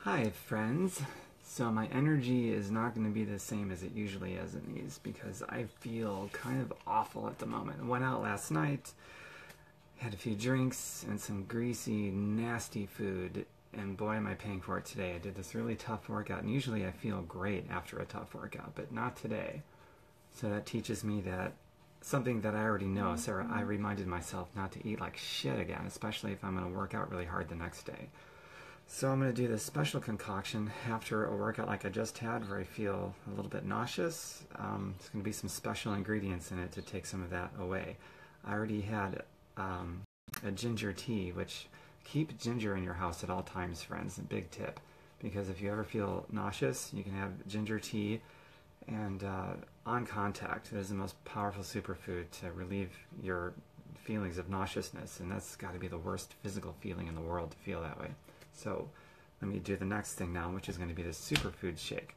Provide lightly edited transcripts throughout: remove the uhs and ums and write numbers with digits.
Hi friends. So my energy is not going to be the same as it usually is in these because I feel kind of awful at the moment. I went out last night, had a few drinks and some greasy, nasty food, and boy am I paying for it today. I did this really tough workout, and usually I feel great after a tough workout, but not today. So that teaches me that something that I already know. So I reminded myself not to eat like shit again, especially if I'm going to work out really hard the next day. So I'm going to do this special concoction after a workout like I just had where I feel a little bit nauseous. There's going to be some special ingredients in it to take some of that away. I already had a ginger tea, which keep ginger in your house at all times, friends. A big tip. Because if you ever feel nauseous, you can have ginger tea. And on contact, it is the most powerful superfood to relieve your feelings of nauseousness. And that's got to be the worst physical feeling in the world to feel that way. So let me do the next thing now, which is going to be the superfood shake.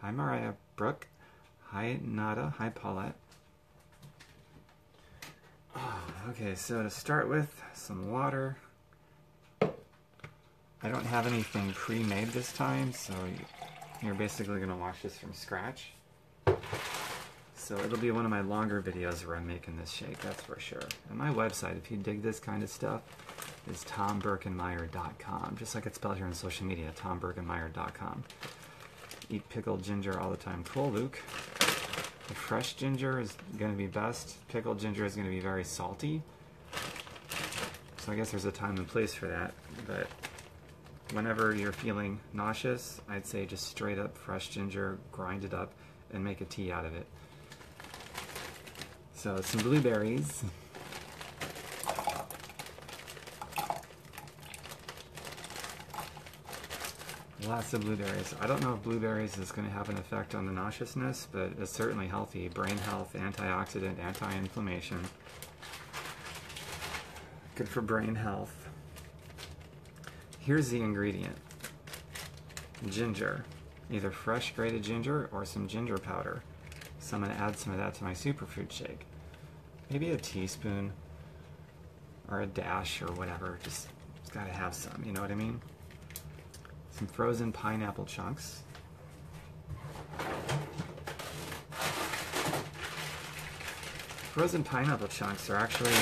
Hi Mariah, Brooke. Hi Nada. Hi Paulette. Oh, okay, so to start with, some water. I don't have anything pre-made this time, so you're basically going to watch this from scratch. So it'll be one of my longer videos where I'm making this shake, that's for sure. And my website, if you dig this kind of stuff, is tomberkenmeyer.com, just like it's spelled here on social media, tomberkenmeyer.com. Eat pickled ginger all the time. Cool, Luke. The fresh ginger is going to be best. Pickled ginger is going to be very salty. So I guess there's a time and place for that. But whenever you're feeling nauseous, I'd say just straight up fresh ginger, grind it up, and make a tea out of it. So some blueberries. Lots of blueberries. I don't know if blueberries is going to have an effect on the nauseousness, but it's certainly healthy. Brain health, antioxidant, anti-inflammation. Good for brain health. Here's the ingredient. Ginger. Either fresh grated ginger or some ginger powder. So I'm going to add some of that to my superfood shake. Maybe a teaspoon or a dash or whatever. Just got to have some, you know what I mean? Some frozen pineapple chunks. Frozen pineapple chunks are actually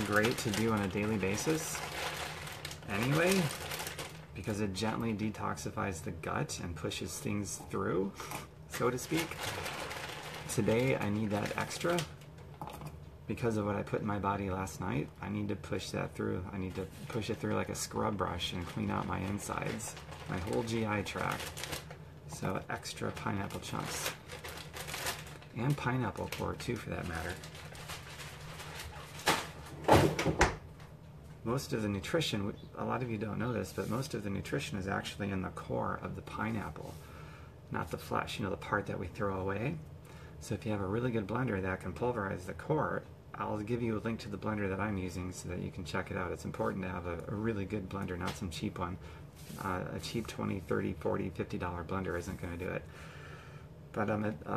great to do on a daily basis anyway, because it gently detoxifies the gut and pushes things through, so to speak. Today I need that extra because of what I put in my body last night. I need to push that through. I need to push it through like a scrub brush and clean out my insides, my whole GI tract. So extra pineapple chunks. And pineapple core too, for that matter. Most of the nutrition, a lot of you don't know this, but most of the nutrition is actually in the core of the pineapple, not the flesh, you know, the part that we throw away. So if you have a really good blender that can pulverize the core, I'll give you a link to the blender that I'm using so that you can check it out. It's important to have a really good blender, not some cheap one. A cheap $20, $30, $40, $50 blender isn't going to do it. But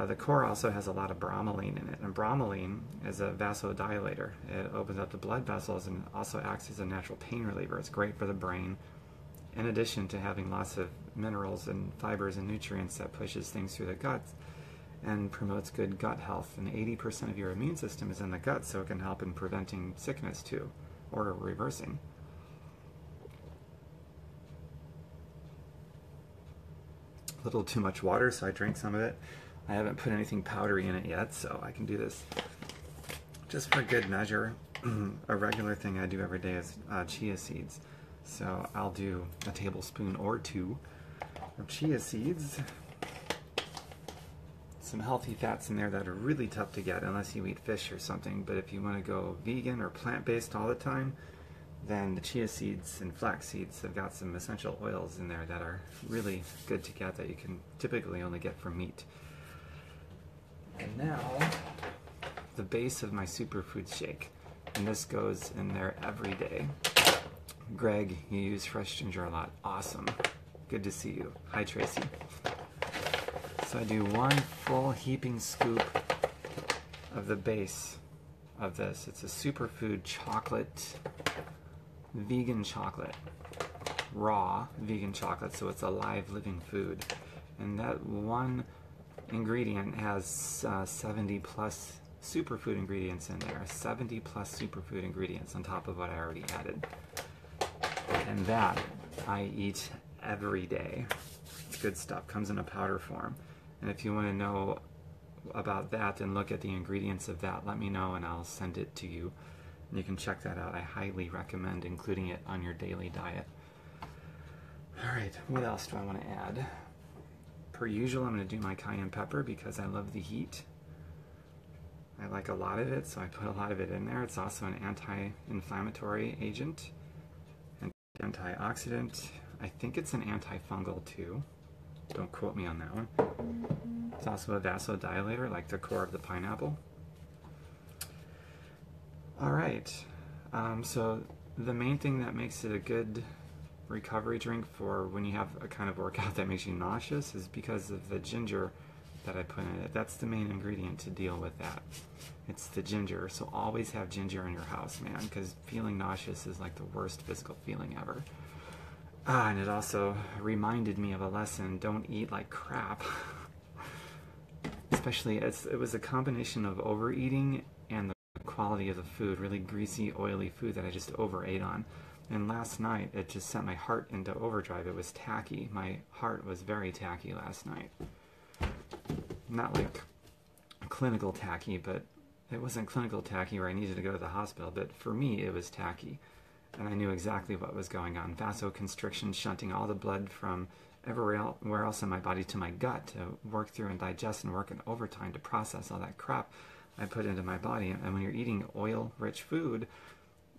the core also has a lot of bromelain in it, and bromelain is a vasodilator. It opens up the blood vessels and also acts as a natural pain reliever. It's great for the brain, in addition to having lots of minerals and fibers and nutrients that pushes things through the gut and promotes good gut health. And 80% of your immune system is in the gut, so it can help in preventing sickness too, or reversing. A little too much water, so I drank some of it. I haven't put anything powdery in it yet, so I can do this just for good measure. A regular thing I do every day is chia seeds. So I'll do a tablespoon or two of chia seeds. Some healthy fats in there that are really tough to get unless you eat fish or something. But if you want to go vegan or plant-based all the time, then the chia seeds and flax seeds have got some essential oils in there that are really good to get that you can typically only get from meat. And now, the base of my superfood shake. And this goes in there every day. Greg, you use fresh ginger a lot. Awesome. Good to see you. Hi, Tracy. So I do one full heaping scoop of the base of this. It's a superfood chocolate, vegan chocolate. raw vegan chocolate, so it's a live living food. And that one ingredient has 70 plus superfood ingredients in there. 70 plus superfood ingredients on top of what I already added. And that I eat every day. It's good stuff. Comes in a powder form. And if you want to know about that and look at the ingredients of that, let me know and I'll send it to you. And you can check that out. I highly recommend including it on your daily diet. Alright, what else do I want to add? Per usual, I'm going to do my cayenne pepper because I love the heat. I like a lot of it, so I put a lot of it in there. It's also an anti-inflammatory agent, and antioxidant. I think it's an antifungal too. Don't quote me on that one. It's also a vasodilator, like the core of the pineapple. Alright, so the main thing that makes it a good recovery drink for when you have a kind of workout that makes you nauseous is because of the ginger that I put in it. That's the main ingredient to deal with that. It's the ginger, so always have ginger in your house, man, because feeling nauseous is like the worst physical feeling ever. And it also reminded me of a lesson: don't eat like crap. Especially, it was a combination of overeating and the quality of the food, really greasy, oily food that I just overate on. And last night, it just sent my heart into overdrive. It was tacky. My heart was very tacky last night. Not like clinical tacky, but it wasn't clinical tacky where I needed to go to the hospital. But for me, it was tacky. And I knew exactly what was going on. Vasoconstriction, shunting all the blood from everywhere else in my body to my gut to work through and digest and work in overtime to process all that crap I put into my body. And when you're eating oil-rich food,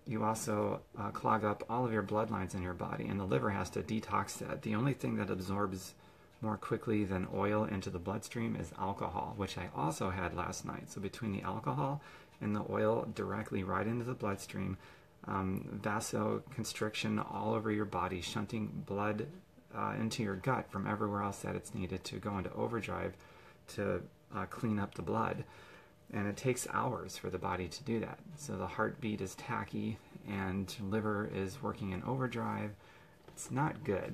you also clog up all of your bloodlines in your body, and the liver has to detox that. The only thing that absorbs more quickly than oil into the bloodstream is alcohol, which I also had last night. So between the alcohol and the oil directly right into the bloodstream, vasoconstriction all over your body, shunting blood into your gut from everywhere else that it's needed to go into overdrive to clean up the blood. And it takes hours for the body to do that. So the heartbeat is tacky and liver is working in overdrive. It's not good.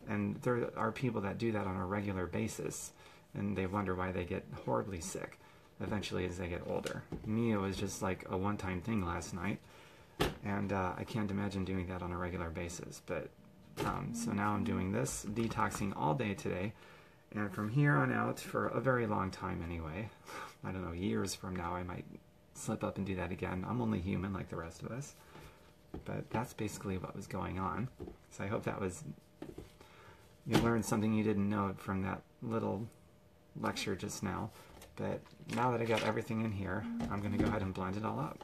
And there are people that do that on a regular basis, and they wonder why they get horribly sick eventually as they get older. Me, it was just like a one-time thing last night, and I can't imagine doing that on a regular basis. But so now I'm doing this, detoxing all day today, and from here on out, for a very long time anyway, I don't know, years from now, I might slip up and do that again. I'm only human like the rest of us. But that's basically what was going on. So I hope that was, you learned something you didn't know from that little lecture just now. But now that I got everything in here, I'm going to go ahead and blend it all up.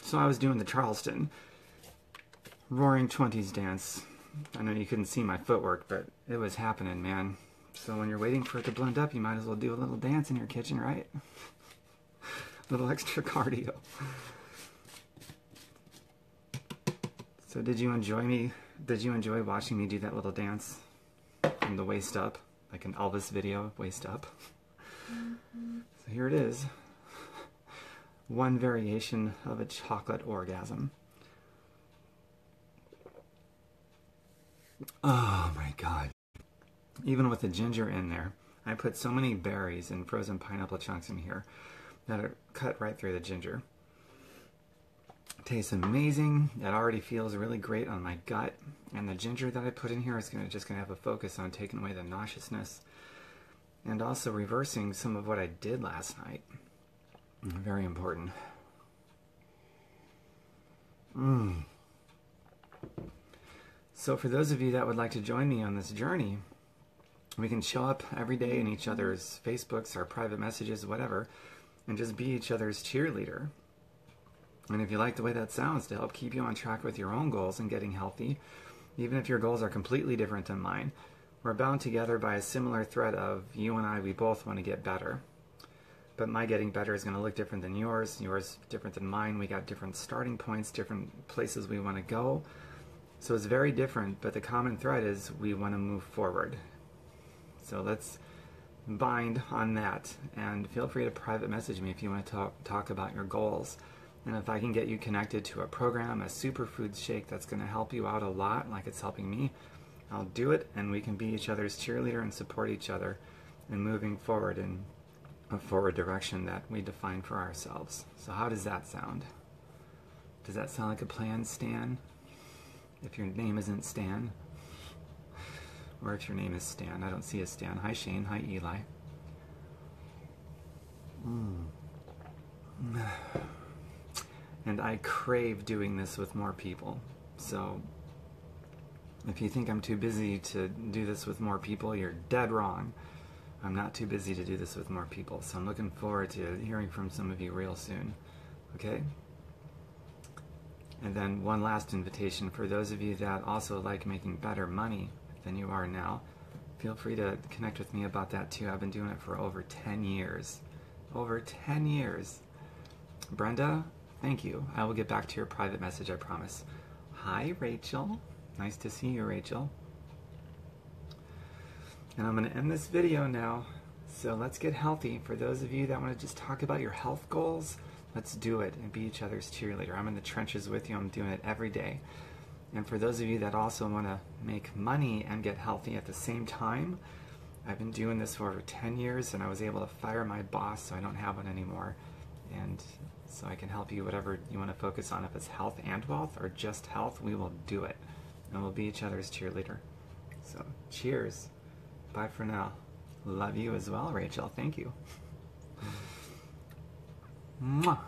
So I was doing the Charleston Roaring 20s dance. I know you couldn't see my footwork, but it was happening, man. So when you're waiting for it to blend up, you might as well do a little dance in your kitchen, right? A little extra cardio. So did you enjoy watching me do that little dance from the waist up, like an Elvis video, waist up? So here it is. One variation of a chocolate orgasm. Oh my god. Even with the ginger in there, I put so many berries and frozen pineapple chunks in here that it cut right through the ginger. It tastes amazing. It already feels really great on my gut. And the ginger that I put in here is just going to have a focus on taking away the nauseousness and also reversing some of what I did last night. Very important. So for those of you that would like to join me on this journey, we can show up every day in each other's Facebooks or private messages, whatever, and just be each other's cheerleader. And if you like the way that sounds, to help keep you on track with your own goals and getting healthy, even if your goals are completely different than mine, we're bound together by a similar thread of you and I, we both want to get better. but my getting better is going to look different than yours different than mine. We got different starting points, different places we want to go. So it's very different, but the common thread is we want to move forward. So let's bind on that, and feel free to private message me if you want to talk about your goals. And if I can get you connected to a program, a superfood shake that's going to help you out a lot, like it's helping me, I'll do it, and we can be each other's cheerleader and support each other in moving forward in a forward direction that we define for ourselves. So how does that sound? Does that sound like a plan, Stan? If your name isn't Stan, or if your name is Stan. I don't see a Stan. Hi Shane, hi Eli. And I crave doing this with more people. So if you think I'm too busy to do this with more people, you're dead wrong. I'm not too busy to do this with more people. So I'm looking forward to hearing from some of you real soon. Okay? And then one last invitation for those of you that also like making better money than you are now. Feel free to connect with me about that too. I've been doing it for over 10 years. Over 10 years. Brenda, thank you. I will get back to your private message, I promise. Hi, Rachel. Nice to see you, Rachel. And I'm going to end this video now. So let's get healthy. For those of you that want to just talk about your health goals, let's do it and be each other's cheerleader. I'm in the trenches with you. I'm doing it every day. And for those of you that also want to make money and get healthy at the same time, I've been doing this for over 10 years, and I was able to fire my boss, so I don't have one anymore. And so I can help you whatever you want to focus on. If it's health and wealth or just health, we will do it. And we'll be each other's cheerleader. So cheers. Bye for now. Love you as well, Rachel. Thank you. Mwah.